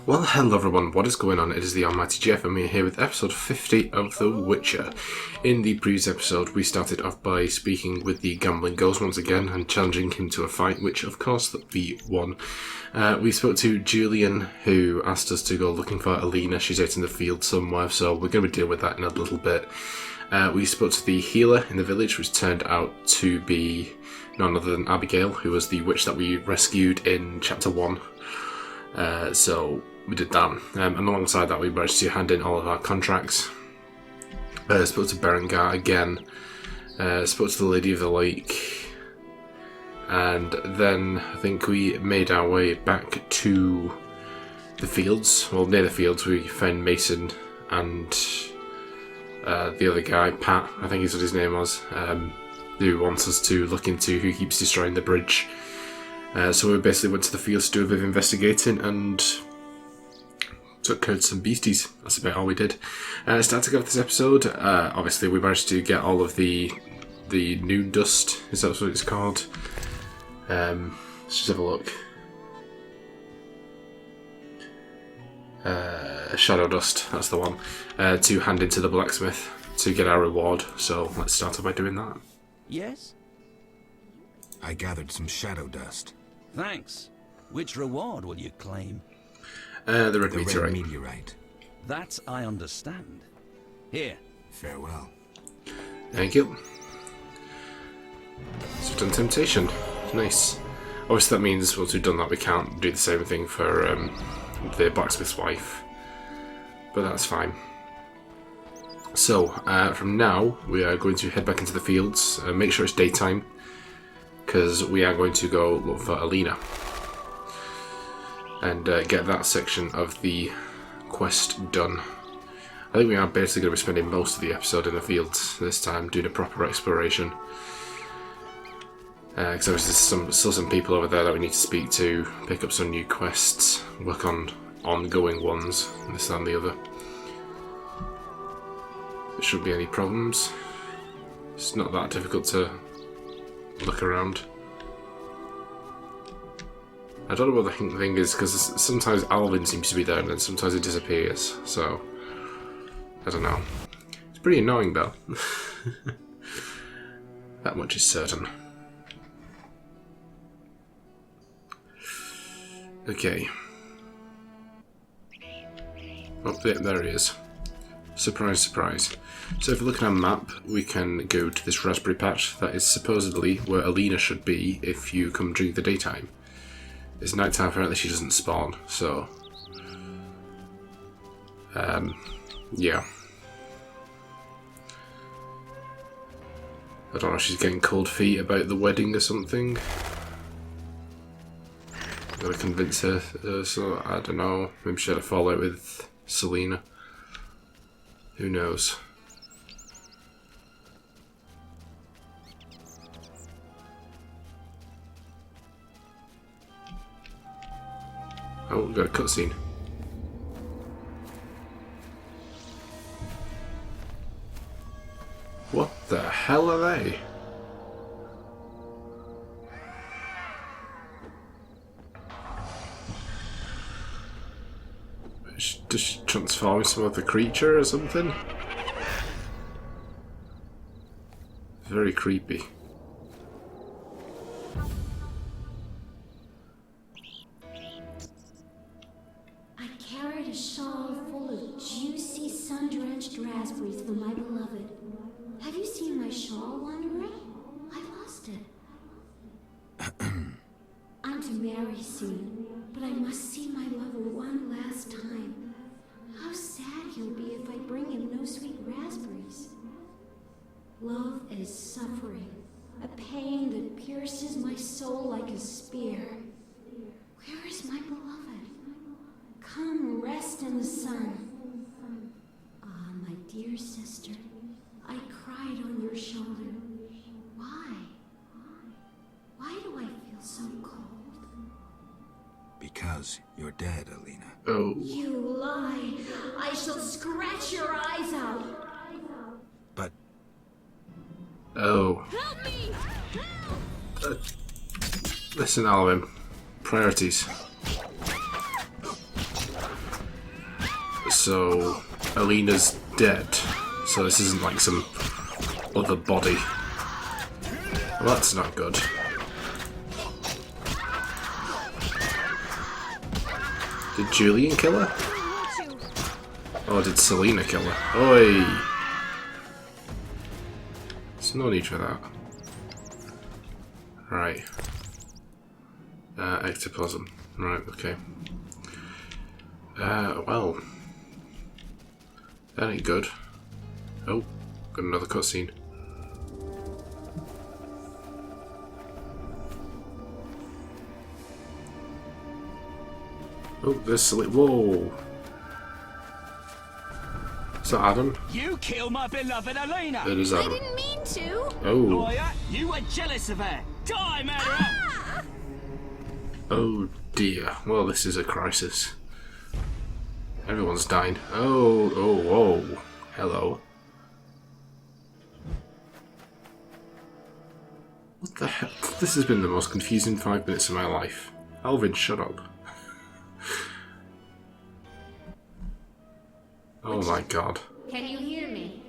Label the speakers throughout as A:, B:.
A: Well, hello everyone, what is going on? It is the Almighty Geoff and we're here with episode 50 of The Witcher. In the previous episode, we started off by speaking with the gambling ghost once again and challenging him to a fight, which of course we won. We spoke to Julian, who asked us to go looking for Alina. She's out in the field somewhere, so we're going to deal with that in a little bit. We spoke to the healer in the village, which turned out to be none other than Abigail, who was the witch that we rescued in chapter 1. So we did that, and alongside that we managed to hand in all of our contracts. Spoke to Berengar again, spoke to the Lady of the Lake, and then I think we made our way back to the fields. Well, near the fields we found Mason and the other guy, Pat, I think is what his name was, who wants us to look into who keeps destroying the bridge. So we basically went to the fields to do a bit of investigating and took out some beasties. That's about all we did. Starting to go with this episode, obviously we managed to get all of the noon dust, is that what it's called? Let's just have a look. Shadow dust, that's the one, to hand into the blacksmith to get our reward. So let's start off by doing that.
B: Yes?
C: I gathered some shadow dust.
B: Thanks. Which reward will you claim?
A: The red
C: The
A: meteorite.
C: red meteorite.
B: That I understand. Here.
C: Farewell.
A: Thank you. So we've done temptation. Nice. Obviously that means once we've done that we can't do the same thing for the blacksmith's wife. But that's fine. So, from now we are going to head back into the fields, make sure it's daytime, because we are going to go look for Alina and get that section of the quest done. I think we are basically going to be spending most of the episode in the fields this time, doing a proper exploration. Because there's still some people over there that we need to speak to, pick up some new quests, work on ongoing ones, this and the other. There shouldn't be any problems. It's not that difficult to look around. I don't know what the thing is, because sometimes Alvin seems to be there and then sometimes it disappears, so I don't know. It's pretty annoying though. That much is certain. Okay. Oh, yeah, there he is. Surprise, surprise. So if we look at our map, we can go to this raspberry patch that is supposedly where Alina should be if you come during the daytime. It's nighttime, apparently she doesn't spawn, so... yeah. I don't know if she's getting cold feet about the wedding or something. Gotta convince her, so I don't know. Maybe she had a fallout with Celina. Who knows? Oh, we've got a cutscene. What the hell are they? Just transform into some other creature or something? Very creepy.
D: I carried a shawl full of juicy, sun-drenched raspberries for my beloved. Have you seen my shawl, Wanderer? I lost it. I'm to marry soon, but I must see my lover one last time. How sad he'll be if I bring him no sweet raspberries. Love is suffering, a pain that pierces my soul like a spear. Where is my beloved? Come rest in the sun. Ah, my dear sister, I cried on your shoulder. Why? Why do I feel so cold?
C: Because you're dead, Alina.
A: Oh.
D: You lie. I shall scratch your eyes out.
C: But
A: Oh.
D: Help me!
A: Listen, Alvin. Priorities. So, Alina's dead. So this isn't like some other body. Well, that's not good. Did Julian kill her? Or did Celina kill her? Oi! There's no need for that. Right. Ectoplasm. Right, okay. Well. That ain't good. Oh, got another cutscene. Oh, there's Celina. Whoa! Is that Adam?
E: You killed my beloved Alina!
A: It is
D: I
A: Adam.
D: didn't mean to.
A: Oh.
E: Lawyer, you were jealous of her! Die, murderer!
D: Ah!
A: Oh dear. Well, this is a crisis. Everyone's dying. Oh, whoa. Hello. What the hell? This has been the most confusing 5 minutes of my life. Alvin, shut up. Oh my god.
D: Can you hear me?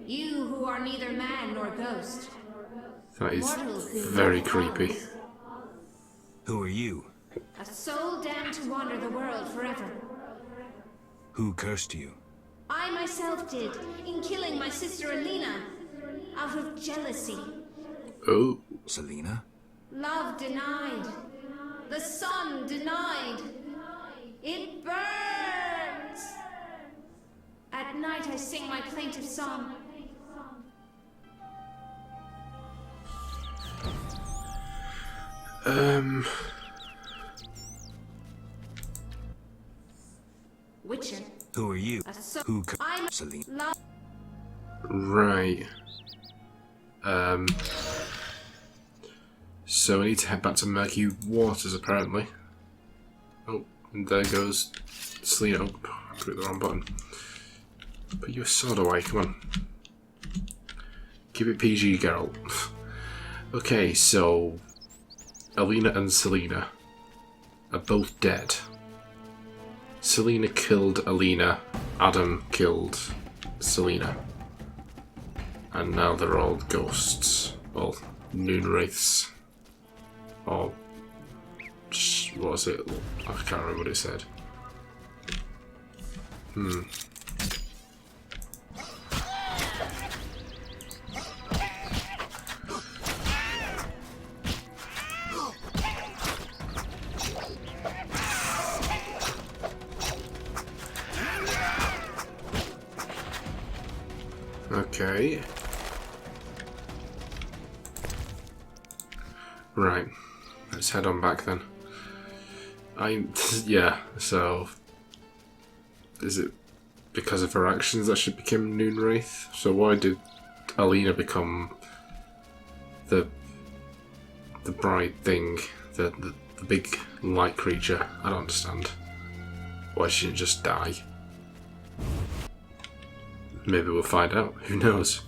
D: You who are neither man nor ghost.
A: That is very creepy.
C: Who are you?
D: A soul damned to wander the world forever.
C: Who cursed you?
D: I myself did, in killing my sister Alina. Out of jealousy.
A: Oh.
C: Celina?
D: Love denied. The sun denied. It burns. At night I sing my plaintive song. Witcher.
C: Who are you?
D: A soul.
C: Who
D: I'm
C: Celina?
D: love.
A: Right. So we need to head back to Murky Waters, apparently. Oh, and there goes Celina. Oh, I clicked the wrong button. Put your sword away, come on. Keep it PG, Geralt. Okay, so Alina and Celina are both dead. Celina killed Alina, Adam killed Celina. And now they're all ghosts. Well, noon wraiths. Or what was it? I can't remember what it said. Okay. Right. Let's head on back then. Yeah, so is it because of her actions that she became Noon Wraith? So why did Alina become the bright thing, the big light creature? I don't understand. Why she didn't just die? Maybe we'll find out. Who knows?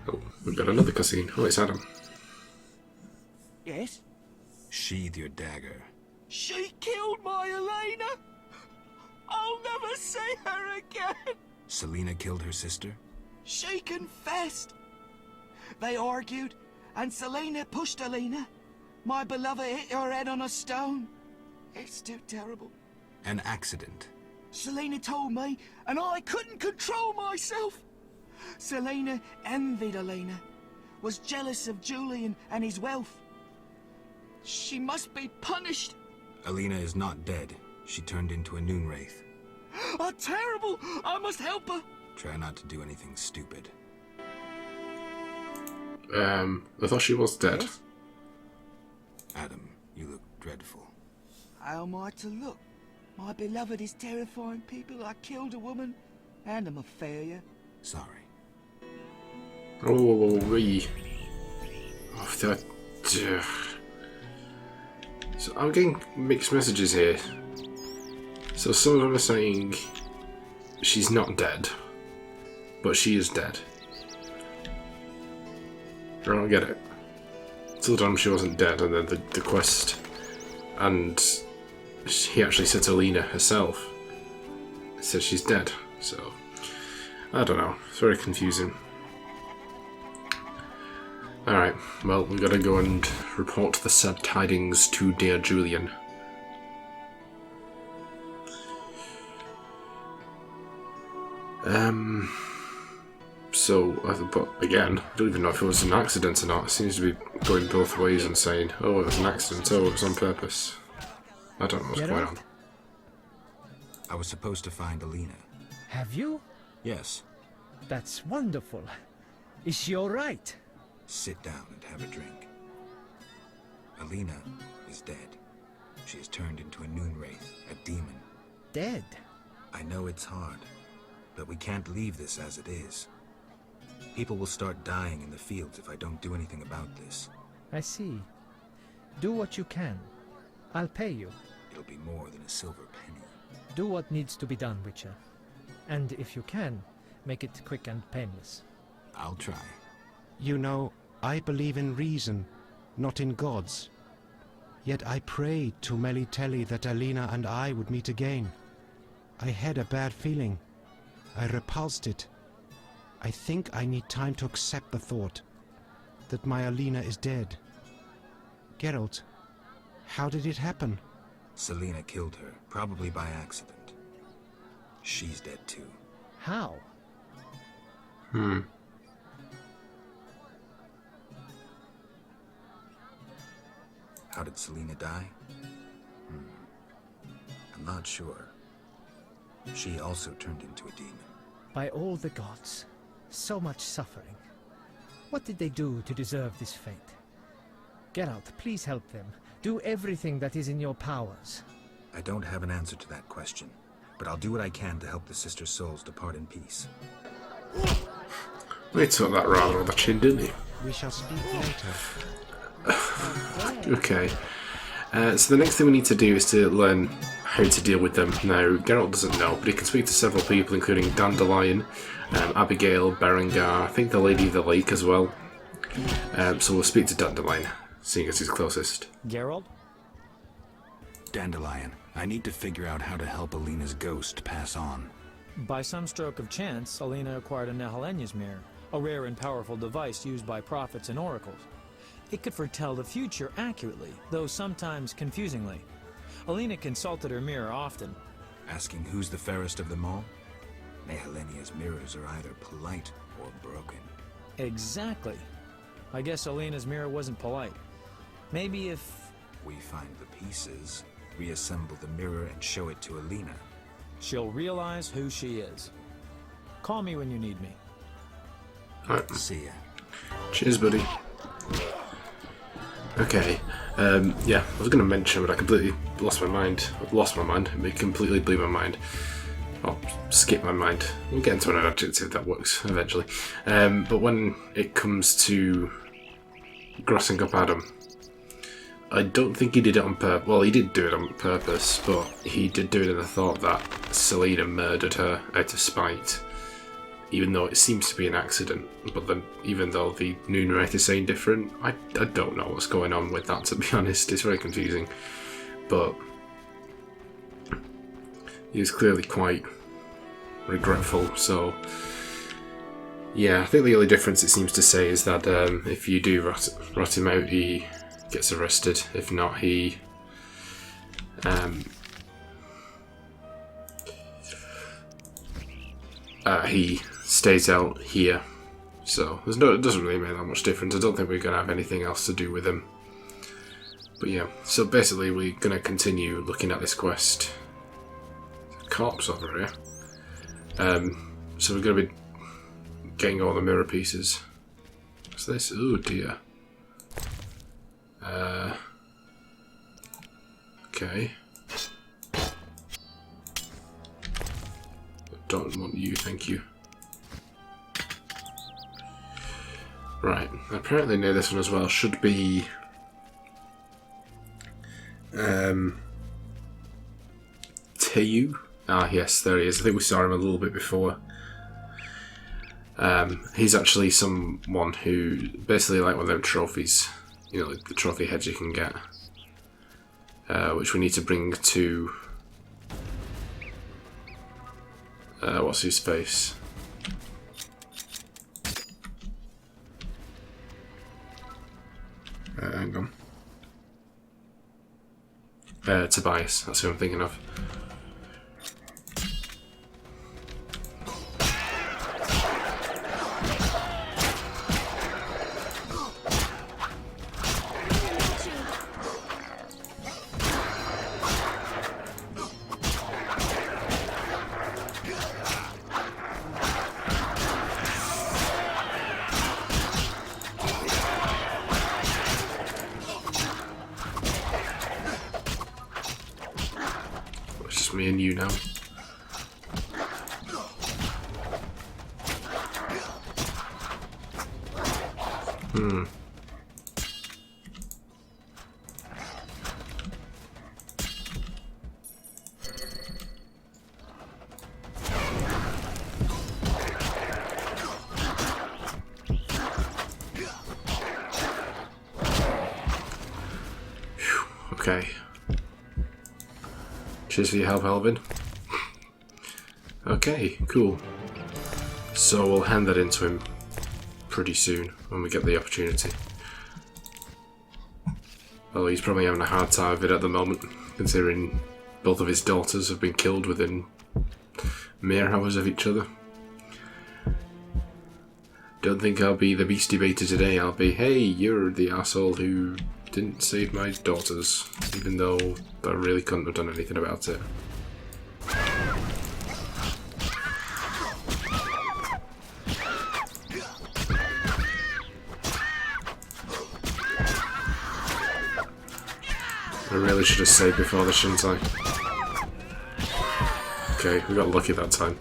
A: Oh, we've got another cutscene. Oh, it's Adam.
E: Yes?
C: Sheathe your dagger.
E: She killed my Alina! I'll never see her again!
C: Celina killed her sister?
E: She confessed! They argued, and Celina pushed Alina. My beloved hit her head on a stone. It's too terrible.
C: An accident.
E: Celina told me, and I couldn't control myself. Celina envied Alina, was jealous of Julian and his wealth. She must be punished.
C: Alina is not dead. She turned into a Noon Wraith.
E: Oh, terrible! I must help her.
C: Try not to do anything stupid.
A: I thought she was dead.
E: Yes?
C: Adam, you look dreadful.
E: How am I to look? My beloved is terrifying people. I killed a woman, and I'm a failure.
C: Sorry.
A: Oh, we. Oh, that. So I'm getting mixed messages here. So some of them are saying she's not dead, but she is dead. I don't get it. Till the time she wasn't dead, and then the quest and he actually said to Alina herself. He said she's dead, so I don't know. It's very confusing. Alright, well, we gotta go and report the sad tidings to dear Julian. But again, I don't even know if it was an accident or not. It seems to be going both ways and saying, oh, it was an accident, oh, it was on purpose. I don't know what's going on.
C: I was supposed to find Alina.
F: Have you?
C: Yes.
F: That's wonderful. Is she all right?
C: Sit down and have a drink. Alina is dead. She has turned into a Noonwraith, a demon.
F: Dead?
C: I know it's hard, but we can't leave this as it is. People will start dying in the fields if I don't do anything about this.
F: I see. Do what you can. I'll pay you.
C: It'll be more than a silver penny.
F: Do what needs to be done, Witcher. And if you can, make it quick and painless.
C: I'll try.
G: You know, I believe in reason, not in gods. Yet I prayed to Melitele that Alina and I would meet again. I had a bad feeling. I repulsed it. I think I need time to accept the thought that my Alina is dead. Geralt, how did it happen?
C: Celina killed her, probably by accident. She's dead too.
F: How?
C: How did Celina die? I'm not sure. She also turned into a demon.
F: By all the gods. So much suffering. What did they do to deserve this fate? Geralt, please help them. Do everything that is in your powers.
C: I don't have an answer to that question, but I'll do what I can to help the sister souls depart in peace.
A: He took that rather on the chin, didn't he?
G: We shall speak later.
A: Okay. So the next thing we need to do is to learn how to deal with them. Now, Geralt doesn't know, but he can speak to several people, including Dandelion, Abigail, Berengar, I think the Lady of the Lake as well. So we'll speak to Dandelion, seeing as he's closest.
H: Geralt?
C: Dandelion, I need to figure out how to help Alina's ghost pass on.
H: By some stroke of chance, Alina acquired a Nehelenya's mirror, a rare and powerful device used by prophets and oracles. It could foretell the future accurately, though sometimes confusingly. Alina consulted her mirror often.
C: Asking who's the fairest of them all? Nehelenya's mirrors are either polite or broken.
H: Exactly. I guess Alina's mirror wasn't polite. Maybe if
C: we find the pieces, reassemble the mirror and show it to Alina,
H: she'll realize who she is. Call me when you need me.
A: Alright.
C: See ya.
A: Cheers, buddy. Okay. Yeah, I was going to mention, but I completely lost my mind. I've lost my mind. It completely blew my mind. I'll skip my mind. We'll get into an adjective that works eventually. But when it comes to grossing up Adam, I don't think he did it on purpose. Well, he did do it on purpose, but he did do it in the thought that Celina murdered her out of spite. Even though it seems to be an accident, but then even though the Noonwraith is saying different, I don't know what's going on with that, to be honest. It's very confusing. But he was clearly quite regretful, so yeah, I think the only difference it seems to say is that if you do rat him out, he gets arrested. If not, he stays out here. So it doesn't really make that much difference. I don't think we're going to have anything else to do with him. But yeah, so basically we're going to continue looking at this quest. There's a corpse over here. So we're going to be getting all the mirror pieces. What's this? Oh dear. Okay. Don't want you, thank you. Right, apparently near this one as well should be Teu. Ah yes, there he is. I think we saw him a little bit before. He's actually someone who basically like one of them trophies, you know, like the trophy heads you can get. which we need to bring to what's his face? Hang on. Tobias, that's who I'm thinking of. Me and you now. Okay. Cheers for your help, Alvin. Okay, cool. So we'll hand that into him pretty soon when we get the opportunity. Although he's probably having a hard time of it at the moment, considering both of his daughters have been killed within mere hours of each other. Don't think I'll be the beast debater today. I'll be, hey, you're the asshole who didn't save my daughters, even though I really couldn't have done anything about it. I really should have saved before this, shouldn't I? Okay, we got lucky that time.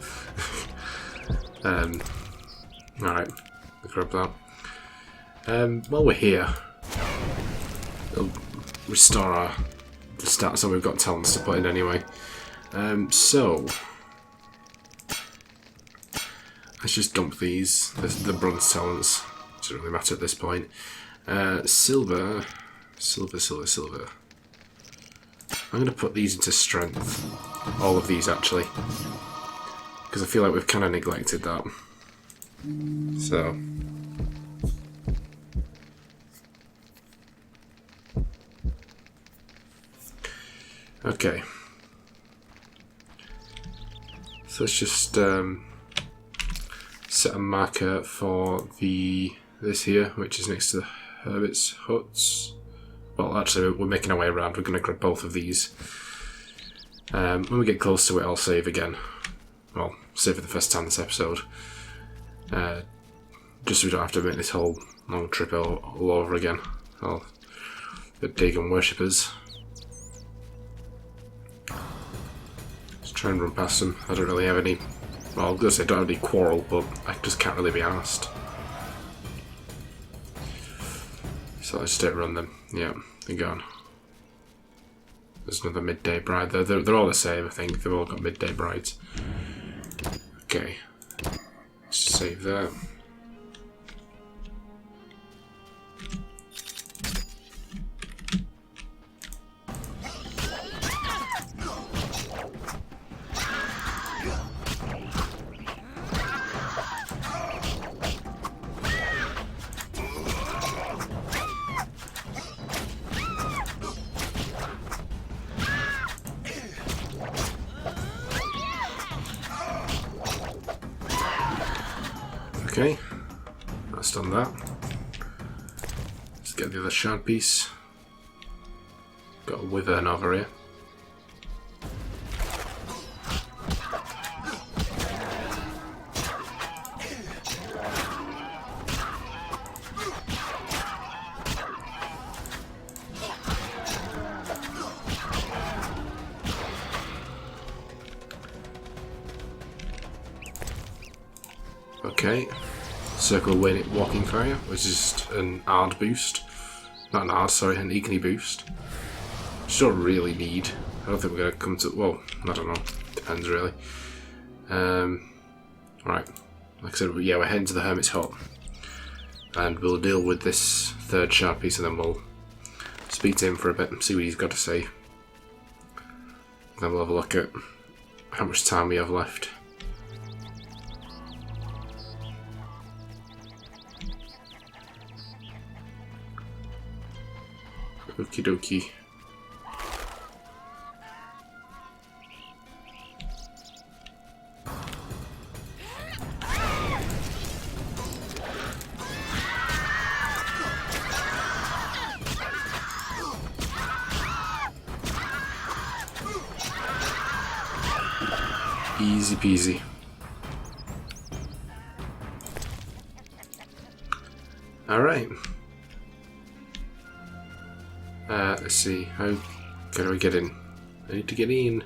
A: Alright, let's grab that. While we're here, it'll restore the stats that we've got talents to put in anyway. So let's just dump these. The bronze talents. Doesn't really matter at this point. Silver. I'm going to put these into strength. All of these actually, because I feel like we've kind of neglected that. So. Okay, so let's just set a marker for this here, which is next to the hermit's huts. Well, actually, we're making our way around. We're going to grab both of these. When we get close to it, I'll save again. Well, save for the first time this episode, just so we don't have to make this whole long trip all over again. Oh, the pagan worshippers. Try and run past them. I don't really have any. Well, I was going to say I don't have any quarrel, but I just can't really be asked. So let's just run them. Yeah, they're gone. There's another midday bride. They're all the same, I think. They've all got midday brides. Okay. Let's save that. Okay, that's done that. Let's get the other shard piece. Got a wyvern over here. Okay, circle walking fire, which is just an ARD boost. Not an ARD, sorry, an Igni boost. Which you don't really need. I don't think we're going to come to, well, I don't know, depends really. Right, like I said, yeah, we're heading to the hermit's hut. And we'll deal with this third shard piece and then we'll speak to him for a bit and see what he's got to say. Then we'll have a look at how much time we have left. Okie dokie. Easy peasy. Alright. Let's see. How do I get in? I need to get in.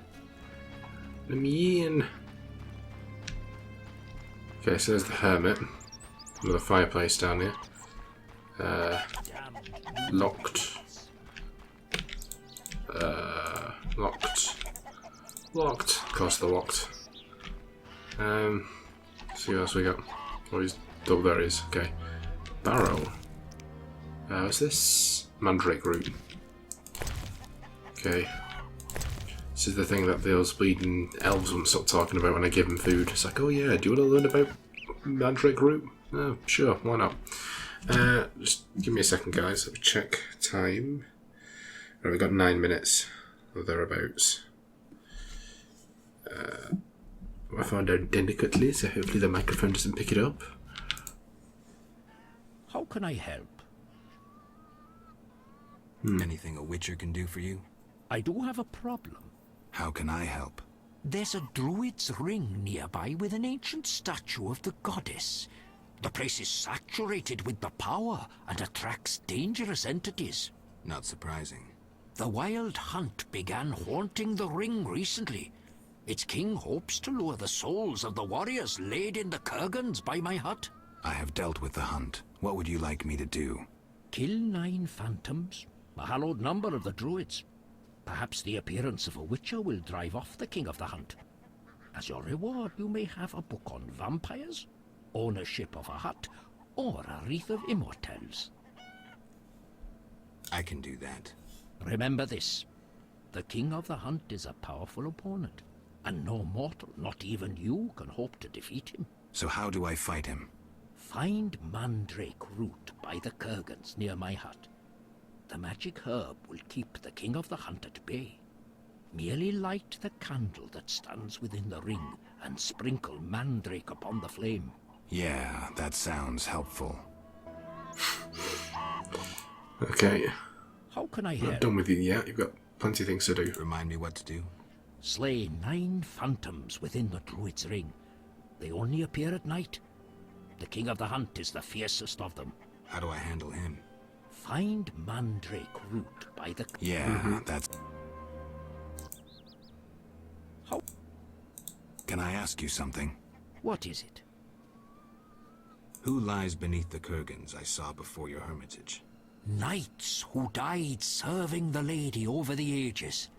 A: Let me in. Okay, so there's the hermit. Another fireplace down here. Locked. Locked. Locked. Of course they're locked. See what else we got. Oh, there it is. Okay. Barrow. What's this? Mandrake root. Okay. This is the thing that those bleeding elves won't stop talking about when I give them food. It's like, oh yeah, do you want to learn about mandrake root? Oh, sure, why not? Just give me a second, guys. Let me check time. Right, we've got 9 minutes or thereabouts. I found out delicately, so hopefully the microphone doesn't pick it up.
I: How can I help?
C: Anything a witcher can do for you?
I: I do have a problem.
C: How can I help?
I: There's a druid's ring nearby with an ancient statue of the goddess. The place is saturated with the power and attracts dangerous entities.
C: Not surprising.
I: The Wild Hunt began haunting the ring recently. Its king hopes to lure the souls of the warriors laid in the kurgans by my hut.
C: I have dealt with the hunt. What would you like me to do?
I: Kill 9 phantoms, a hallowed number of the druids. Perhaps the appearance of a witcher will drive off the king of the hunt. As your reward, you may have a book on vampires, ownership of a hut, or a wreath of immortelles.
C: I can do that.
I: Remember this. The king of the hunt is a powerful opponent, and no mortal, not even you, can hope to defeat him.
C: So how do I fight him?
I: Find mandrake root by the kurgans near my hut. The magic herb will keep the king of the hunt at bay. Merely light the candle that stands within the ring and sprinkle mandrake upon the flame.
C: Yeah, that sounds helpful.
A: Okay.
I: How can I
A: I'm
I: help?
A: not done with you yet. You've got plenty of things to do.
C: Remind me what to do?
I: Slay 9 phantoms within the druid's ring. They only appear at night. The king of the hunt is the fiercest of them.
C: How do I handle him?
I: Find mandrake root by the...
C: Yeah, that's...
I: How?
C: Can I ask you something?
I: What is it?
C: Who lies beneath the kurgans I saw before your hermitage?
I: Knights who died serving the lady over the ages.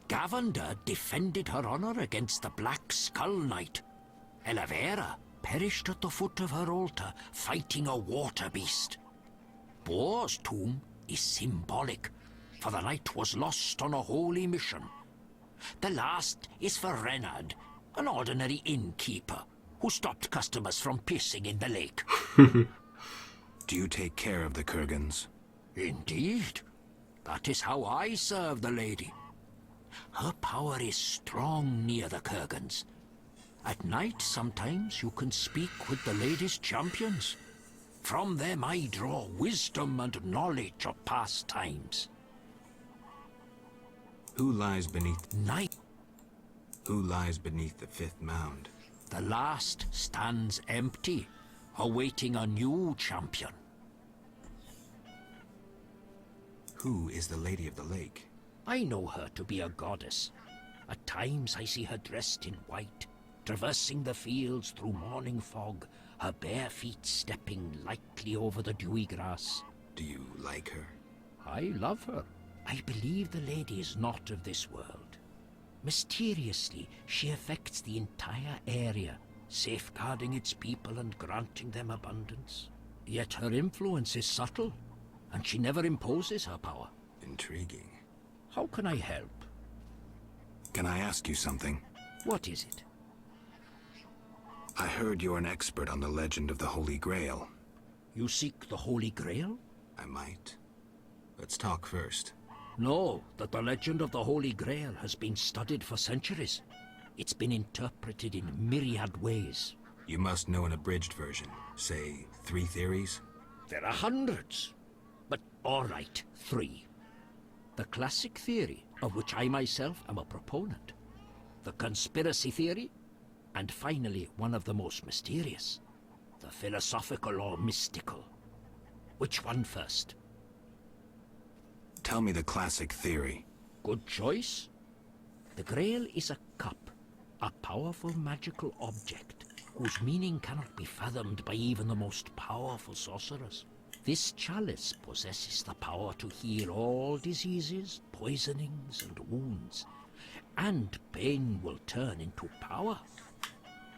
I: Gavanda defended her honor against the Black Skull Knight. Elavera perished at the foot of her altar, fighting a water beast. Boar's tomb is symbolic, for the knight was lost on a holy mission. The last is for Renard, an ordinary innkeeper, who stopped customers from pissing in the lake.
C: Do you take care of the kurgans?
I: Indeed. That is how I serve the lady. Her power is strong near the kurgans. At night, sometimes, you can speak with the lady's champions. From them I draw wisdom and knowledge of past times.
C: Who lies beneath...
I: Night.
C: Who lies beneath the 5th mound?
I: The last stands empty, awaiting a new champion.
C: Who is the Lady of the Lake?
I: I know her to be a goddess. At times I see her dressed in white, traversing the fields through morning fog, her bare feet stepping lightly over the dewy grass.
C: Do you like her?
I: I love her. I believe the lady is not of this world. Mysteriously, she affects the entire area, safeguarding its people and granting them abundance. Yet her influence is subtle, and she never imposes her power.
C: Intriguing.
I: How can I help?
C: Can I ask you something?
I: What is it?
C: I heard you're an expert on the legend of the Holy Grail.
I: You seek the Holy Grail?
C: I might. Let's talk first.
I: Know that the legend of the Holy Grail has been studied for centuries. It's been interpreted in myriad ways.
C: You must know an abridged version. Say, 3 theories?
I: There are hundreds. But all right, 3. The classic theory, of which I myself am a proponent. The conspiracy theory. And finally, one of the most mysterious. The philosophical or mystical. Which one first?
C: Tell me the classic theory.
I: Good choice. The Grail is a cup. A powerful magical object whose meaning cannot be fathomed by even the most powerful sorcerers. This chalice possesses the power to heal all diseases, poisonings, and wounds. And pain will turn into power.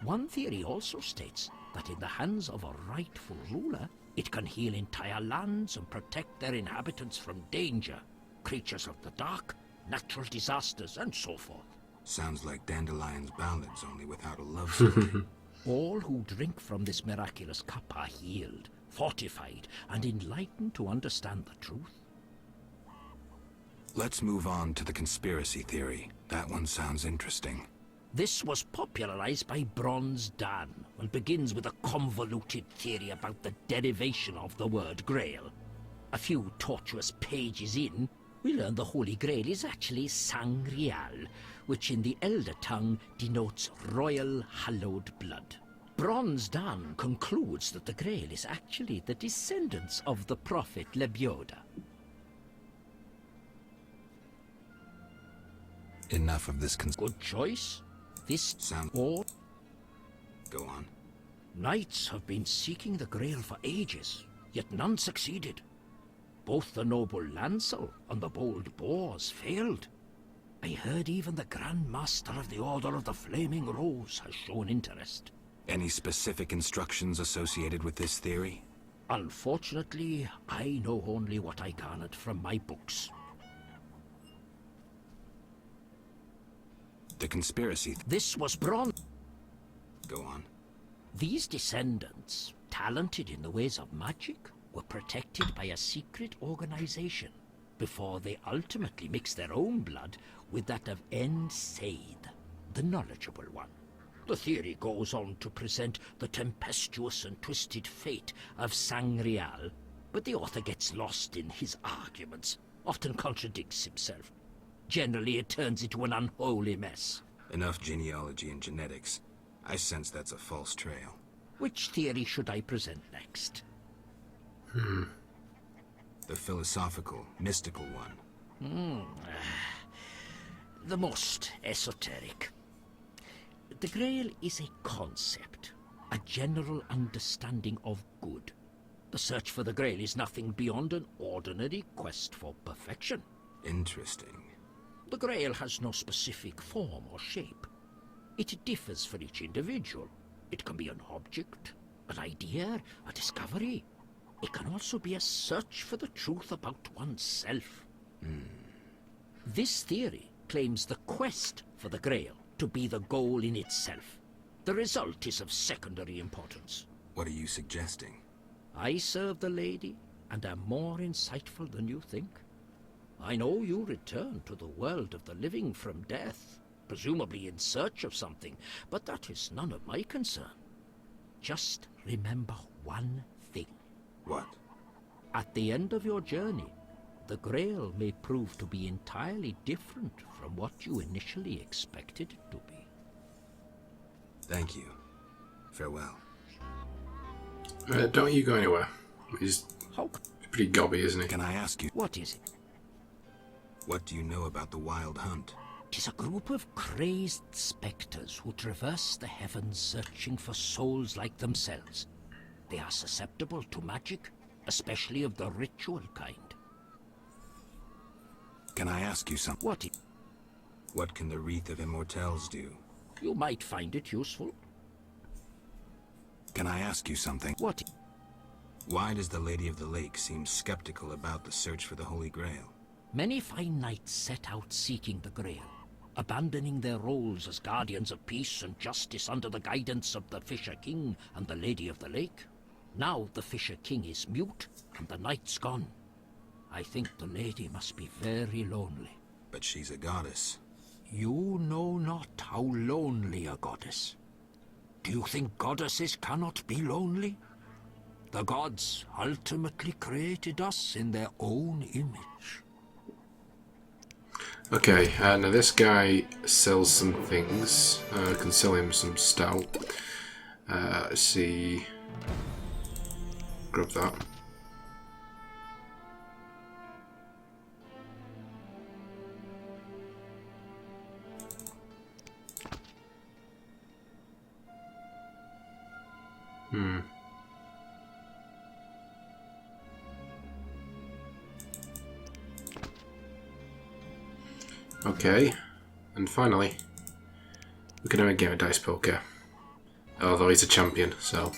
I: One theory also states that in the hands of a rightful ruler, it can heal entire lands and protect their inhabitants from danger, creatures of the dark, natural disasters, and so forth.
C: Sounds like Dandelion's ballads, only without a love story.
I: All who drink from this miraculous cup are healed, fortified, and enlightened to understand the truth.
C: Let's move on to the conspiracy theory. That one sounds interesting.
I: This was popularized by Bronze Dan and begins with a convoluted theory about the derivation of the word Grail. A few tortuous pages in, we learn the Holy Grail is actually Sangreal, which in the Elder tongue denotes royal hallowed blood. Bronze Dan concludes that the Grail is actually the descendants of the prophet Lebioda.
C: Enough of this
I: Good choice. This
C: sound.
I: All
C: Go on.
I: knights have been seeking the Grail for ages, yet none succeeded. Both the noble Lancel and the bold Boars failed. I heard even the Grand Master of the Order of the Flaming Rose has shown interest.
C: Any specific instructions associated with this theory?
I: Unfortunately, I know only what I garnered from my books.
C: The conspiracy.
I: This was Bronze.
C: Go on.
I: These descendants, talented in the ways of magic, were protected by a secret organization before they ultimately mixed their own blood with that of Said, the knowledgeable one. The theory goes on to present the tempestuous and twisted fate of Sangreal, but the author gets lost in his arguments, often contradicts himself. Generally, it turns into an unholy mess.
C: Enough genealogy and genetics. I sense that's a false trail.
I: Which theory should I present next?
C: The philosophical, mystical one.
I: The most esoteric. The Grail is a concept, a general understanding of good. The search for the Grail is nothing beyond an ordinary quest for perfection.
C: Interesting.
I: The Grail has no specific form or shape. It differs for each individual. It can be an object, an idea, a discovery. It can also be a search for the truth about oneself. This theory claims the quest for the Grail to be the goal in itself. The result is of secondary importance.
C: What are you suggesting?
I: I serve the lady and am more insightful than you think. I know you return to the world of the living from death, presumably in search of something, but that is none of my concern. Just remember one thing.
C: What?
I: At the end of your journey, the Grail may prove to be entirely different from what you initially expected it to be.
C: Thank you. Farewell.
A: Don't you go anywhere. He's
I: How?
A: pretty gobby, isn't he?
C: Can I ask you,
I: What is it?
C: what do you know about the Wild Hunt?
I: It is a group of crazed spectres who traverse the heavens searching for souls like themselves. They are susceptible to magic, especially of the ritual kind.
C: Can I ask you something? What can the Wreath of Immortelles do?
I: You might find it useful.
C: Can I ask you something?
I: What?
C: Why does the Lady of the Lake seem skeptical about the search for the Holy Grail?
I: Many fine knights set out seeking the Grail, abandoning their roles as guardians of peace and justice under the guidance of the Fisher King and the Lady of the Lake. Now the Fisher King is mute, and the knight's gone. I think the lady must be very lonely.
C: But she's a goddess.
I: You know not how lonely a goddess. Do you think goddesses cannot be lonely? The gods ultimately created us in their own image.
A: Okay, now this guy sells some things. I can sell him some stout. Let's see. Grab that. Okay, and finally, we can have a game of dice poker. Although he's a champion, so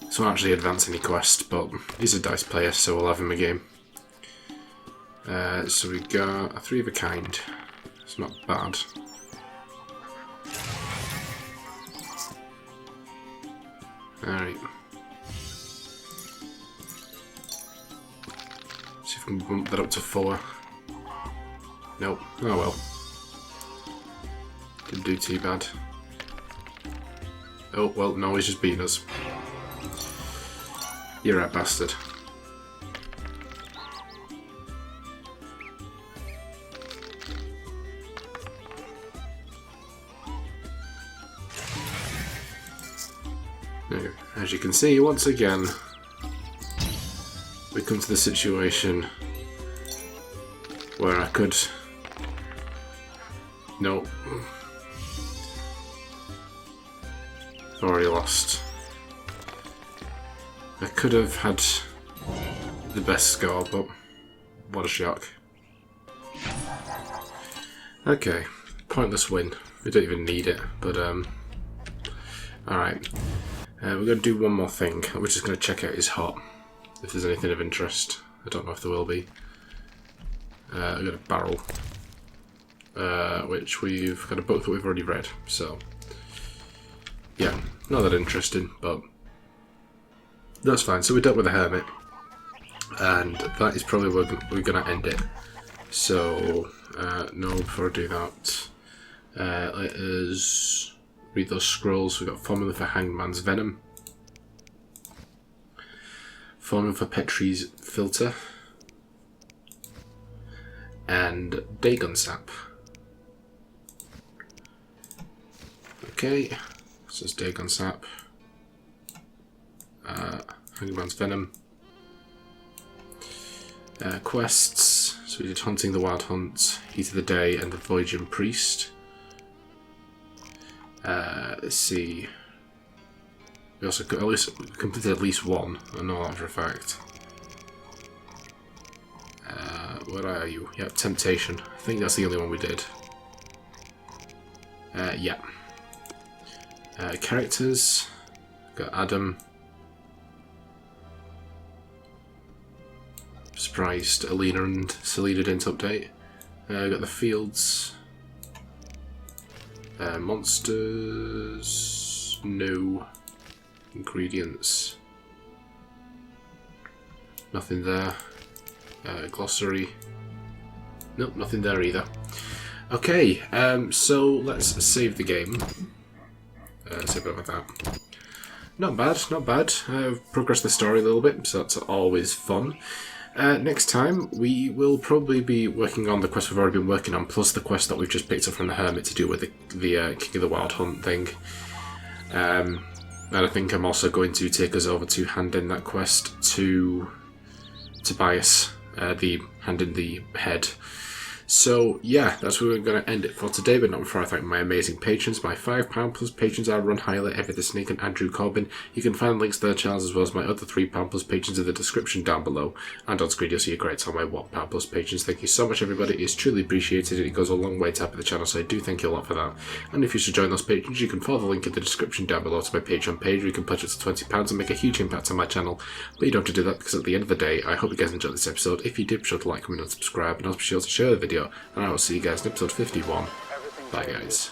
A: it's not actually advance any quest, but he's a dice player, so we'll have him a game. So we got a 3 of a kind. It's not bad. Alright. See if we can bump that up to 4. Nope. Oh well. Didn't do too bad. Oh, well, no, he's just beating us. You're right, bastard. Now, as you can see, once again, we come to the situation where I could... Nope. Already lost. I could have had the best score, but what a shock. Okay, pointless win. We don't even need it, but alright. We're going to do one more thing. We're just going to check out his hut, if there's anything of interest. I don't know if there will be. I've got a barrel, which we've got a book that we've already read, so yeah, not that interesting, but that's fine. So we dealt with the hermit, and that is probably where we're going to end it. So, no, before I do that, let us read those scrolls. We've got formula for Hangman's Venom, formula for Petrie's Filter, and Dagon Sap. Okay, this is Dagon Sap, Hangman's Venom, quests. So we did Hunting the Wild Hunt, Heat of the Day, and the Vodyanoi Priest. Let's see. We also completed at least one. I know that for a fact. Where are you? Yeah, Temptation. I think that's the only one we did. Yeah. Characters. Got Adam. Surprised Alina and Celina didn't update. Got the fields. Monsters. No. Ingredients. Nothing there. Glossary. Nope, nothing there either. Okay, so let's save the game. Save it like that. Not bad, not bad. Progressed the story a little bit, so that's always fun. Next time, we will probably be working on the quest we've already been working on, plus the quest that we've just picked up from the Hermit to do with the King of the Wild Hunt thing. And I think I'm also going to take us over to hand in that quest to Tobias, the hand in the head. So yeah, that's where we're going to end it for today, but not before I thank my amazing patrons. My £5 plus patrons are Ron Hyler, Evie the Snake, and Andrew Corbyn. You can find links to their channels as well as my other £3 plus patrons in the description down below, and on screen you'll see a great on my £1 plus patrons. Thank you so much, everybody. It's truly appreciated. It goes a long way to help the channel, so I do thank you a lot for that. And if you should join those patrons, you can follow the link in the description down below to my Patreon page, where you can pledge up to £20 and make a huge impact on my channel. But you don't have to do that, because at the end of the day, I hope you guys enjoyed this episode. If you did, be sure to like, comment, and subscribe, and also be sure to share the video video, and I will see you guys in episode 51. Bye guys.